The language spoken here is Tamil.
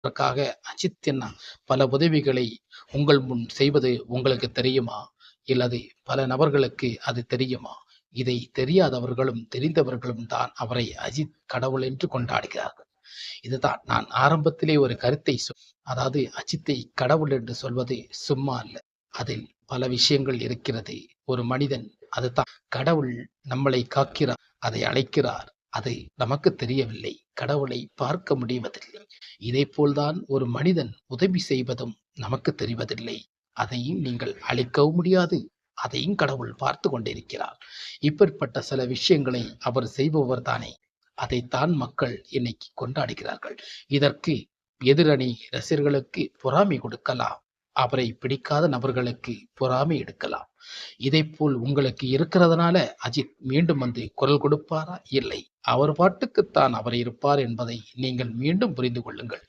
அதற்காக அஜித் என்ன பல உதவிகளை உங்கள் முன் செய்வது உங்களுக்கு தெரியுமா? இல்லது பல நபர்களுக்கு அது தெரியுமா? இதை தெரியாதவர்களும், தெரிந்தவர்களும் தான் அவரை அஜித் கடவுள் என்று கொண்டாடுகிறார்கள். இதுதான் நான் ஆரம்பத்திலே ஒரு கருத்தை அதாவது அஜித்தை கடவுள் என்று சொல்வது சும்மா அல்ல. அதில் பல விஷயங்கள் இருக்கிறது. ஒரு மனிதன் அதுதான் கடவுள் நம்மளை காக்கிறார், அதை அழைக்கிறார். அது நமக்கு தெரியவில்லை. கடவுளை பார்க்க முடிவதில்லை. இதைப்போல்தான் ஒரு மனிதன் உதவி செய்வதும் நமக்கு தெரிவதில்லை. அதையும் நீங்கள் அழைக்கவும் முடியாது. அதையும் கடவுள் பார்த்து கொண்டிருக்கிறார். இப்படிப்பட்ட சில விஷயங்களை அவர் செய்பவர் தானே. அதைத்தான் மக்கள் இன்னைக்கு கொண்டாடுகிறார்கள். இதற்கு எதிரணி ரசிகர்களுக்கு பொறாமை கொடுக்கலாம். அவரை பிடிக்காத நபர்களுக்கு பொறாமை எடுக்கலாம். இதைப்போல் உங்களுக்கு இருக்கிறதுனால அஜித் மீண்டும் வந்து குரல் கொடுப்பாரா? இல்லை. அவர் பாட்டுக்குத்தான் அவர் இருப்பார் என்பதை நீங்கள் மீண்டும் புரிந்து கொள்ளுங்கள்.